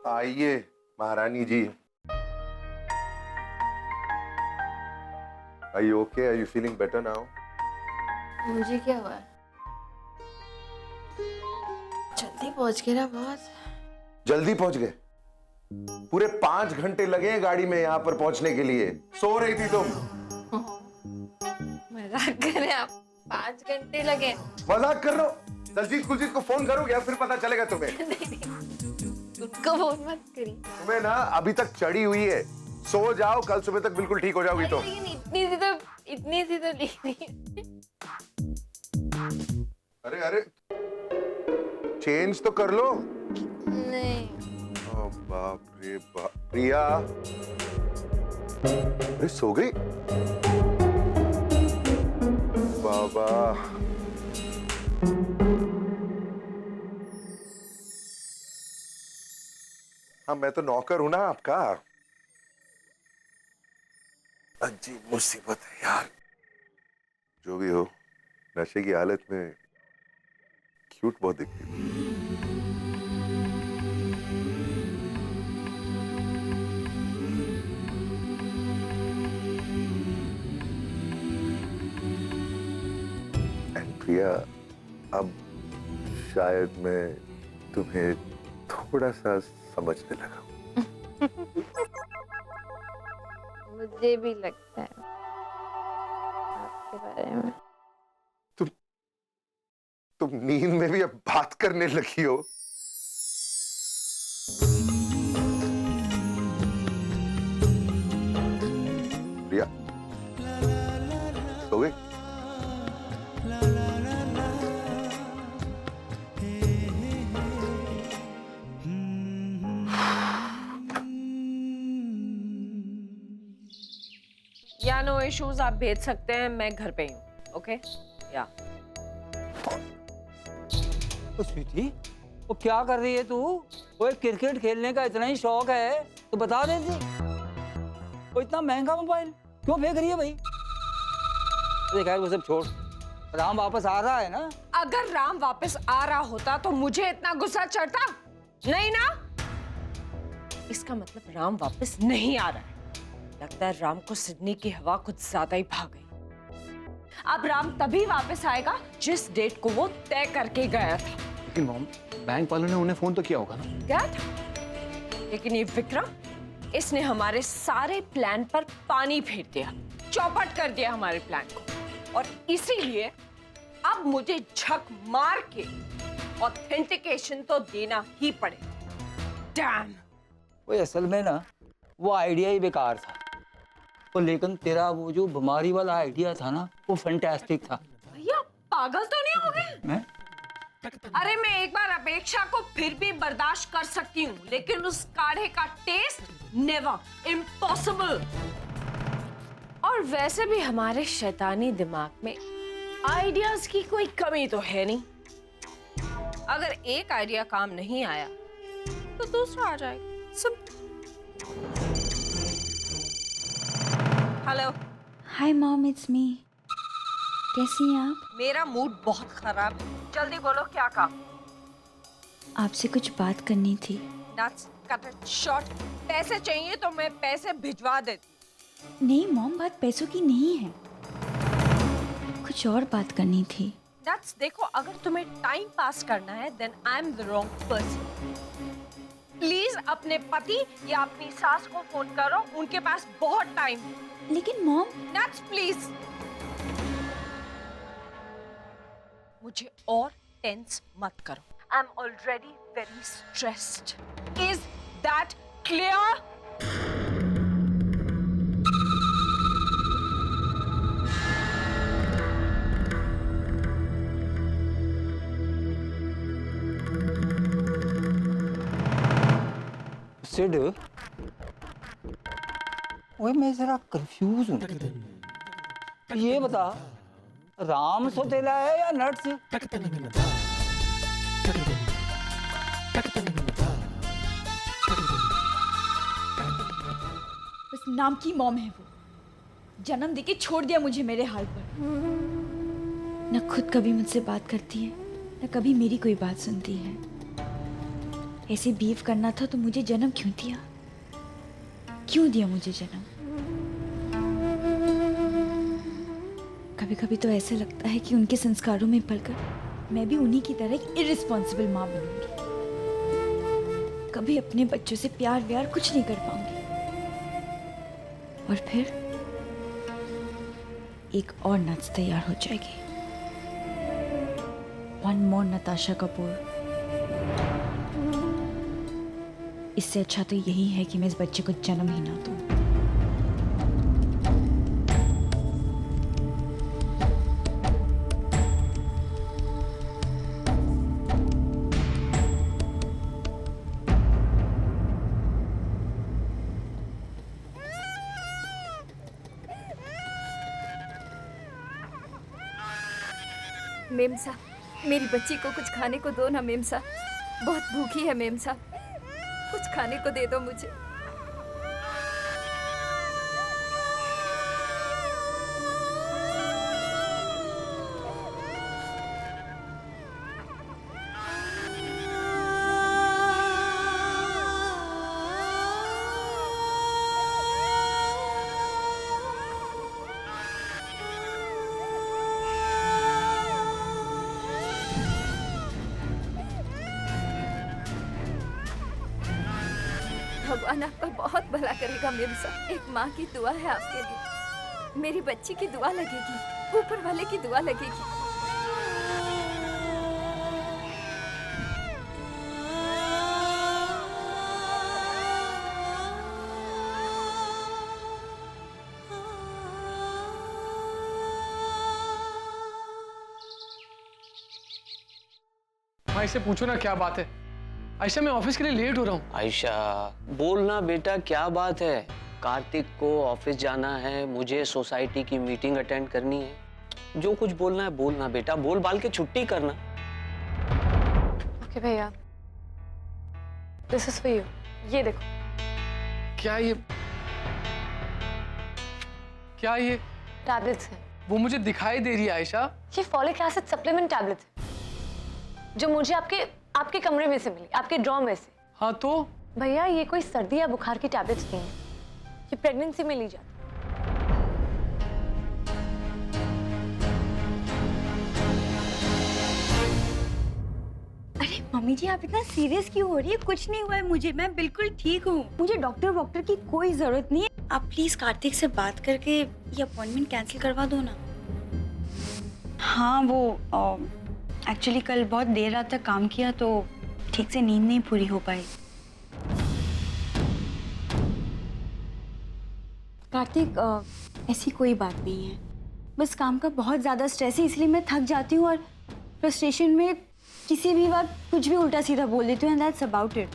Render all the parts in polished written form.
आइए महारानी जी। Are you okay? Are you feeling better now? मुझे क्या हुआ? जल्दी पहुंच गए ना बहुत। जल्दी पहुंच गए? पूरे 5 घंटे लगे हैं गाड़ी में यहाँ पर पहुंचने के लिए। सो रही थी तुम? मजाक कर रहे हैं आप? 5 घंटे लगे? मजाक कर रहे हो? दलजीत कुलजीत को फोन करोगे या फिर पता चलेगा तुम्हें? नहीं, उनको फोन मत करिए। तुम्हें ना अभी तक चढ़ी हुई है। सो जाओ, कल सुबह तक बिल्कुल ठीक हो जाओगी। तो लेकिन इतनी सी तो नहीं। अरे अरे चेंज तो कर लो। नहीं। ओ बाप रे बाप। प्रिया, अरे सो गई? बाबा, हाँ मैं तो नौकर हूं ना आपका। अजीब मुसीबत है यार। जो भी हो, नशे की हालत में क्यूट बहुत दिखती है। प्रिया, अब शायद मैं तुम्हें थोड़ा सा समझने लगा। मुझे भी लगता है आपके बारे में। तुम नींद में भी अब बात करने लगी हो? प्रिया, सो गई? या नो इश्यूज, आप भेज सकते हैं, मैं घर पे ही हूँ। ओके या। ओ स्वीटी, वो क्या कर रही है तू? वो क्रिकेट खेलने का इतना ही शौक है तो बता देती। वो इतना महंगा मोबाइल क्यों फेंक रही है भाई? खैर वो सब छोड़, राम वापस आ रहा है ना? अगर राम वापस आ रहा होता तो मुझे इतना गुस्सा चढ़ता नहीं ना। इसका मतलब राम वापस नहीं आ रहा है। लगता है राम को सिडनी की हवा कुछ ज्यादा ही भाग गई। अब राम तभी वापस आएगा जिस डेट को वो तय करके गया था। लेकिन मॉम, बैंक वालों ने उन्हें फोन तो किया होगा ना? क्या था? लेकिन ये विक्रम, इसने हमारे सारे प्लान पर पानी फेर दिया, चौपट कर दिया हमारे प्लान को। और इसीलिए अब मुझे झक मार के ऑथेंटिकेशन तो देना ही पड़ेगा। डैम। वो असल में ना वो आइडिया ही बेकार था। तो लेकिन तेरा वो जो बीमारी वाला आइडिया था ना, वो फैंटास्टिक था। भैया पागल तो नहीं हो गए? मैं? अरे मैं एक बार अपेक्षा को फिर भी बर्दाश्त कर सकती हूँ, लेकिन उस काढ़े का टेस्ट नेवर, इम्पॉसिबल। और वैसे भी हमारे शैतानी दिमाग में आइडियाज की कोई कमी तो है नहीं। अगर एक आइडिया काम नहीं आया तो दूसरा आ जाएगा। सब। Hello. Hi mom, it's me. कैसी हैं आप? मेरा मूड बहुत खराब है, जल्दी बोलो क्या काम? आपसे कुछ बात करनी थी। Nuts, cut it short। पैसे चाहिए तो मैं पैसे भिजवा देती। नहीं मॉम, बात पैसों की नहीं है, कुछ और बात करनी थी। Nuts, देखो अगर तुम्हें टाइम पास करना है then I'm the wrong person। Please अपने पति या अपनी सास को फोन करो, उनके पास बहुत टाइम है। लेकिन मॉम। Nuts, please. मुझे और टेंस मत करो। I'm already very stressed। Is that clear? Sid, ओए मैं जरा कंफ्यूज हूँ। ये बता, राम सौतेला है या नट्स? बस नाम की मॉम है वो, जन्म देके छोड़ दिया मुझे मेरे हाल पर। न खुद कभी मुझसे बात करती है, न कभी मेरी कोई बात सुनती है। ऐसे बीव करना था तो मुझे जन्म क्यों दिया? क्यों दिया मुझे जन्म? कभी कभी तो ऐसा लगता है कि उनके संस्कारों में पलकर मैं भी उन्हीं की तरह एक इर्रिस्पॉन्सिबल माँ बनूंगी। कभी अपने बच्चों से प्यार व्यार कुछ नहीं कर पाऊंगी। और फिर एक और नच तैयार हो जाएगी। One more Natasha Kapoor. इससे अच्छा तो यही है कि मैं इस बच्चे को जन्म ही ना दूं। मेम साहब, मेरी बच्ची को कुछ खाने को दो ना मेम साहब। बहुत भूखी है मेम साहब, कुछ खाने को दे दो मुझे। भगवान आपका बहुत भला करेगा मेम साहब। एक माँ की दुआ है आपके लिए। मेरी बच्ची की दुआ लगेगी, ऊपर वाले की दुआ लगेगी। भाई से पूछो ना क्या बात है। आयशा मैं ऑफिस के लिए लेट हो रहा हूँ। आयशा बोलना बेटा, क्या बात है? कार्तिक को ऑफिस जाना है, मुझे सोसाइटी की मीटिंग अटेंड करनी है। जो कुछ बोलना है बोलना बेटा, बोल बाल के छुट्टी करना। ओके भैया, दिस इज फॉर यू। ये देखो। क्या ये टैबलेट्स हैं। वो मुझे दिखाई दे रही है आयशा। ये फॉलिक एसिड सप्लीमेंट टैबलेट्स है जो मुझे आपके कमरे में से मिली, आपके ड्रॉ में से। हाँ तो भैया ये कोई सर्दी या बुखार की टैबलेट्स नहीं है, ये प्रेगनेंसी में ली जाती है। अरे मम्मी जी, आप इतना सीरियस क्यों हो रही है? कुछ नहीं हुआ है मुझे, मैं बिल्कुल ठीक हूँ। मुझे डॉक्टर की कोई जरूरत नहीं है। आप प्लीज कार्तिक से बात करके ये अपॉइंटमेंट कैंसिल करवा दो ना। हाँ वो एक्चुअली कल बहुत देर रात तक काम किया तो ठीक से नींद नहीं पूरी हो पाई। कार्तिक ऐसी कोई बात नहीं है, बस काम का बहुत ज़्यादा स्ट्रेस है, इसलिए मैं थक जाती हूँ और फ्रस्ट्रेशन में किसी भी बात कुछ भी उल्टा सीधा बोल देती हूँ, एंड दैट्स अबाउट इट।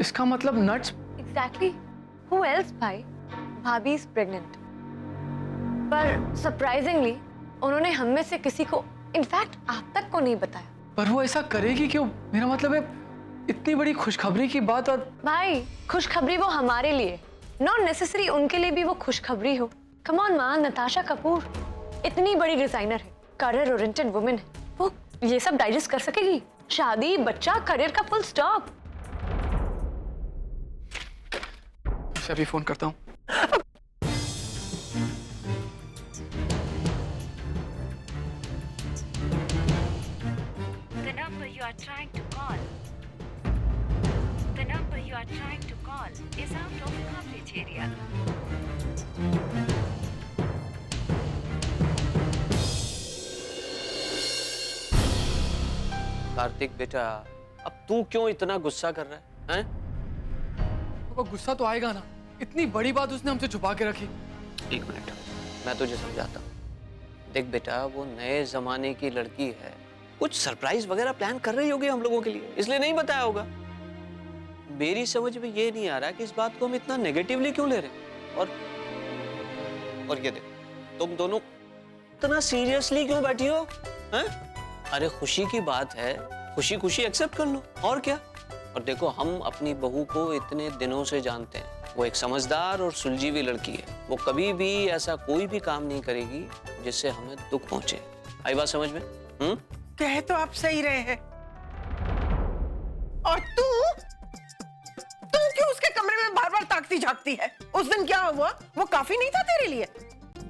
इसका मतलब नट्स। एग्जैक्टली। Who else भाई? भाभी इज प्रेग्नेंट। पर सरप्राइजिंगली उन्होंने हम में से किसी को, इनफैक्ट आप तक को नहीं बताया। पर वो ऐसा करेगी क्यों? मेरा मतलब है इतनी बड़ी खुशखबरी की बात। और भाई खुशखबरी वो हमारे लिए, नॉट नेसेसरी उनके लिए भी वो खुशखबरी हो। कम ऑन मां, नताशा कपूर इतनी बड़ी डिजाइनर है, करियर ओरिएंटेड वुमेन है, वो ये सब डाइजेस्ट कर सकेगी? शादी, बच्चा, करियर का फुल स्टॉप। अभी फोन करता हूँ। The number you are trying to call is out of coverage area. Kartik बेटा, अब तू क्यों इतना गुस्सा कर रहा है? पापा गुस्सा तो आएगा ना, इतनी बड़ी बात उसने हमसे छुपा के रखी। एक मिनट, मैं तुझे समझाता हूँ। देख बेटा, वो नए जमाने की लड़की है, कुछ सरप्राइज वगैरह प्लान कर रही होगी हम लोगों के लिए, इसलिए नहीं बताया होगा। मेरी समझ में ये नहीं आ रहा कि इस बात को हम इतना नेगेटिवली क्यों ले रहे। और ये देख, तुम दोनों इतना सीरियसली क्यों बैठी हो? हैं? अरे खुशी की बात है, खुशी खुशी एक्सेप्ट कर लो, और क्या। और देखो, हम अपनी बहू को इतने दिनों से जानते हैं, वो एक समझदार और सुलझी हुई लड़की है। वो कभी भी ऐसा कोई भी काम नहीं करेगी जिससे हमें दुख पहुंचे। आई बात समझ में? कह तो आप सही रहे हैं। और तू क्यों उसके कमरे में बार बार ताकती झांकती है? उस दिन क्या हुआ? वो काफी नहीं था तेरे लिए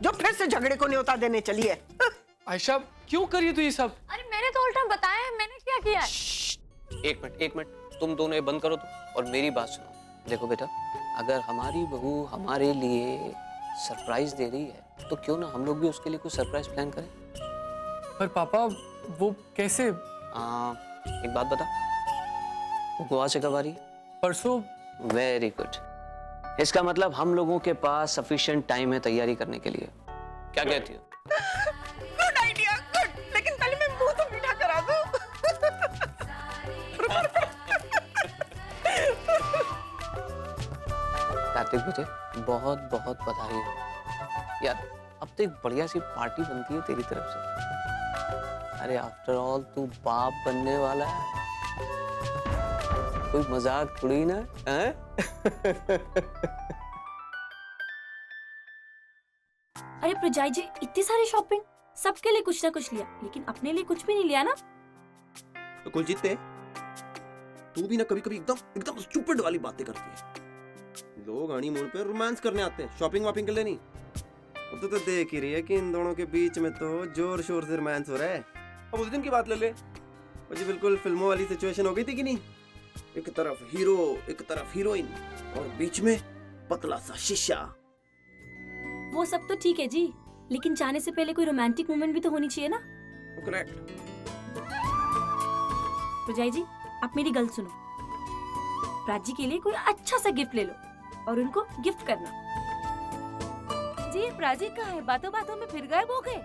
जो फिर से झगड़े को न्योता देने चली है? आयशा क्यों कर रही है तू ये सब? अरे मैंने तो उल्टा बताया है, मैंने क्या किया है? एक मिनट, तुम दोनों ये बंद करो तो और मेरी बात सुनो। देखो बेटा, अगर हमारी बहू हमारे लिए सरप्राइज दे रही है तो क्यों ना हम लोग भी उसके लिए कुछ सरप्राइज प्लान करें। पर पापा वो कैसे? एक बात बता, वो गोवा से कब आ रही है? परसों। Very good. इसका मतलब हम लोगों के पास सफिशिएंट टाइम है तैयारी करने के लिए। क्या कहती हो? Good idea, good. लेकिन पहले मैं मुंह तो मीठा करा दूं। कार्तिक बेटे, बहुत बहुत बधाई हो यार। अब तो एक बढ़िया सी पार्टी बनती है तेरी तरफ से। अरे आफ्टर ऑल तू बाप बनने वाला है, कोई मजाक थोड़ी ना है? अरे प्रजाई जी, इतनी सारी शॉपिंग, सबके लिए कुछ ना कुछ लिया, लेकिन अपने लिए कुछ भी नहीं लिया ना। तो कुलजीत ने, तू भी ना कभी कभी एकदम एकदम स्टूपिड वाली बातें करती है। लोग हनीमून पे रोमांस करने आते हैं, शॉपिंग वॉपिंग के लिए नहीं। तो देख ही रही है कि इन दोनों के बीच में तो जोर शोर से रोमांस हो रहा है। अब उस दिन की बात ले ले, वो जी बिल्कुल फिल्मों वाली सिचुएशन हो गई थी कि नहीं? एक तरफ हीरो, एक तरफ हीरोइन, और बीच में पतला सा शीशा। वो सब तो ठीक है जी, लेकिन जाने से पहले कोई रोमांटिक मोमेंट भी तो होनी चाहिए ना। करेक्ट। प्रजाई जी, आप मेरी गल सुनो। प्राची के लिए कोई अच्छा सा गिफ्ट ले लो और उनको गिफ्ट करना। जी प्राची कहाँ है? बातों बातों में फिर गायब हो गए।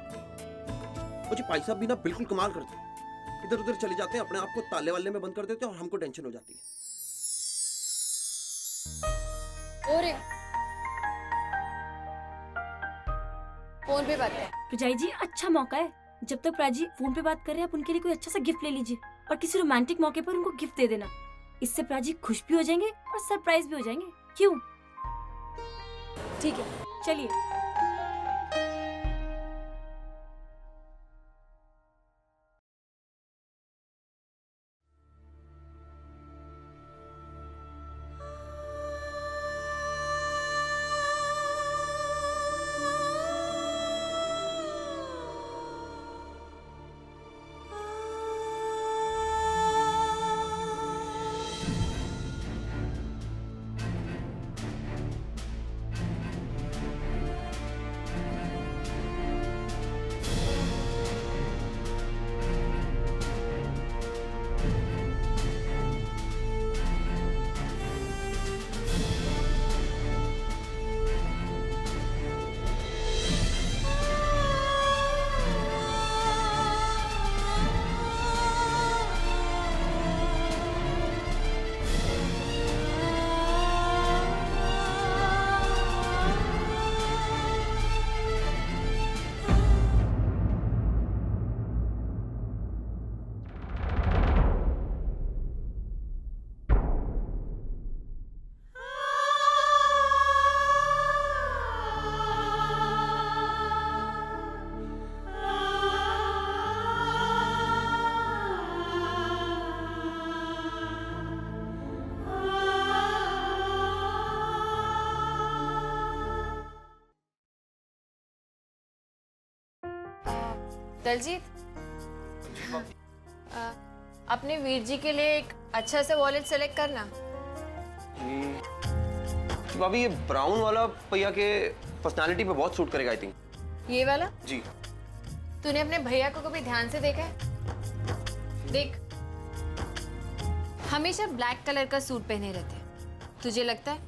वो जी भाई साहब भी ना बिल्कुल कमाल करते हैं, इधर उधर चले जाते हैं, अपने आप को ताले वाले में बंद कर देते हैं और हमको टेंशन हो जाती है। और फोन पे बात है। प्रजाई जी, अच्छा मौका है, जब तक प्राची फोन पे बात कर रहे हैं आप उनके लिए कोई अच्छा सा गिफ्ट ले लीजिए और किसी रोमांटिक मौके पर उनको गिफ्ट दे देना। इससे प्राची खुश भी हो जाएंगे और सरप्राइज भी हो जाएंगे। क्यों? ठीक है, चलिए। दलजीत, अपने वीर जी के लिए एक अच्छा सा वॉलेट सेलेक्ट करना। जी भाभी, ये ब्राउन वाला भैया के पर्सनालिटी पे बहुत सूट करेगा आई थिंक। ये वाला? जी। तूने अपने भैया को कभी ध्यान से देखा है? देख, हमेशा ब्लैक कलर का सूट पहने रहते हैं। तुझे लगता है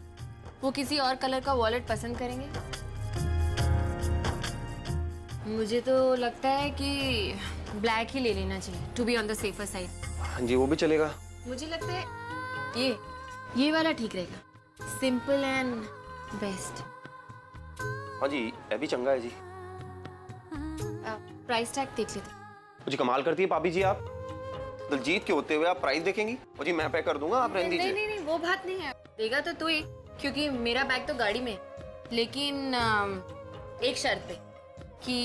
वो किसी और कलर का वॉलेट पसंद करेंगे? मुझे तो लगता है कि ब्लैक ही ले लेना चाहिए, to be on the safer side. हाँ जी, वो भी चलेगा। मुझे लगता है ये वाला ठीक रहेगा, सिंपल एंड बेस्ट। हाँ जी, ये भी चंगा है जी। प्राइस टैग देख लेते। मुझे कमाल करती है भाभी जी आप। दलजीत के होते हुए आप प्राइस देखेंगी? और जी मैं पे कर दूंगा, आप रहने दीजिए। नहीं, वो बात नहीं है, देगा तो तू ही। क्योंकि मेरा बैग तो गाड़ी में है, लेकिन एक शर्त पे कि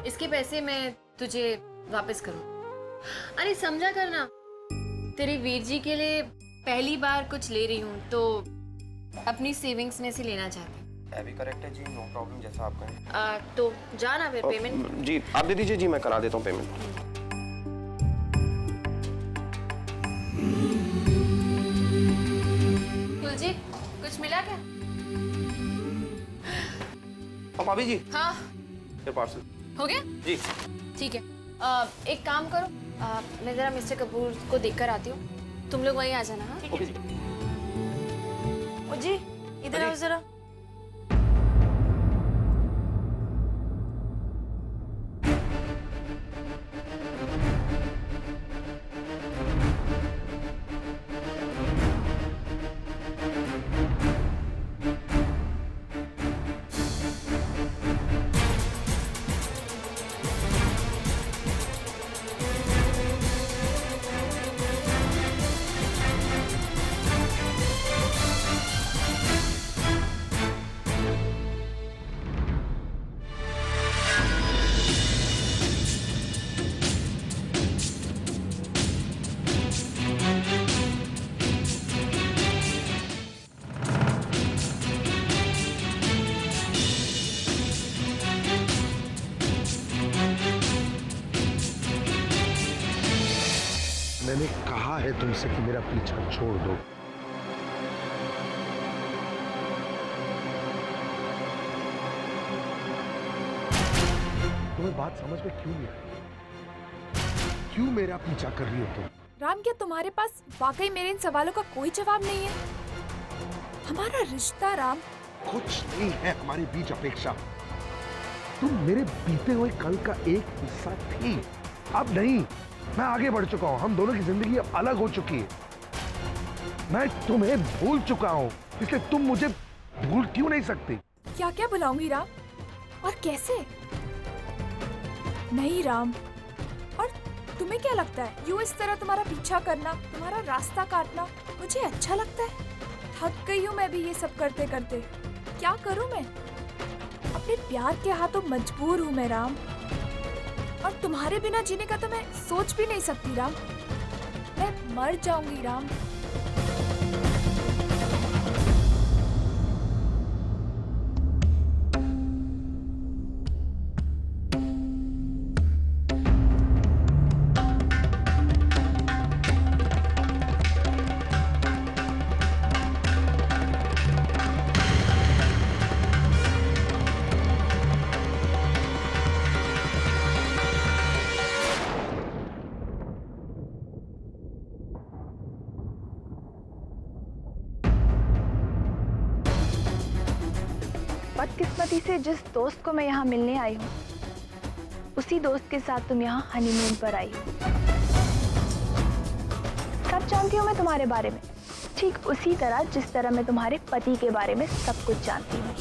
इसके पैसे मैं तुझे वापस करूँ। अरे समझा करना, तेरे वीर जी के लिए पहली बार कुछ ले रही हूँ तो अपनी सेविंग्स में से लेना चाहती हूँ। भी करेक्ट है जी, नो प्रॉब्लम, जैसा आप कहें। तो जाना फिर पेमेंट। जी आप दे दीजिए जी, मैं करा देता हूँ पेमेंट। कुलजी कुछ मिला क्या? भाभी जी, हाँ ये पार्सल हो गया जी। ठीक है। एक काम करो, मैं जरा मिस्टर कपूर को देखकर आती हूँ, तुम लोग वहीं आ जाना। हाँ ओके जी। ओ जी इधर आओ जरा। मैंने कहा है तुमसे कि मेरा पीछा छोड़ दो। तुम्हें बात समझ में क्यों नहीं आई? क्यों मेरा पीछा कर रही हो तुम? राम, क्या तुम्हारे पास वाकई मेरे इन सवालों का कोई जवाब नहीं है? हमारा रिश्ता राम, कुछ नहीं है हमारे बीच अपेक्षा। तुम मेरे बीते हुए कल का एक हिस्सा थी, अब नहीं। मैं आगे बढ़ चुका हूँ, हम दोनों की जिंदगी अब अलग हो चुकी है। मैं तुम्हें भूल चुका हूँ, इसलिए तुम मुझे भूल क्यों नहीं सकती? क्या क्या बुलाऊंगी राम, और कैसे? नहीं राम, और तुम्हें क्या लगता है यूं इस तरह तुम्हारा पीछा करना, तुम्हारा रास्ता काटना मुझे अच्छा लगता है? थक गई हूँ मैं भी ये सब करते करते। क्या करूँ मैं? अपने प्यार के हाथों मजबूर हूँ मैं राम, और तुम्हारे बिना जीने का तो मैं सोच भी नहीं सकती राम। मैं मर जाऊंगी राम। बदकिस्मती से जिस दोस्त को मैं यहाँ मिलने आई हूँ, उसी दोस्त के साथ तुम यहाँ हनीमून पर आई हो। सब जानती हूँ मैं तुम्हारे बारे में, ठीक उसी तरह जिस तरह मैं तुम्हारे पति के बारे में सब कुछ जानती हूँ।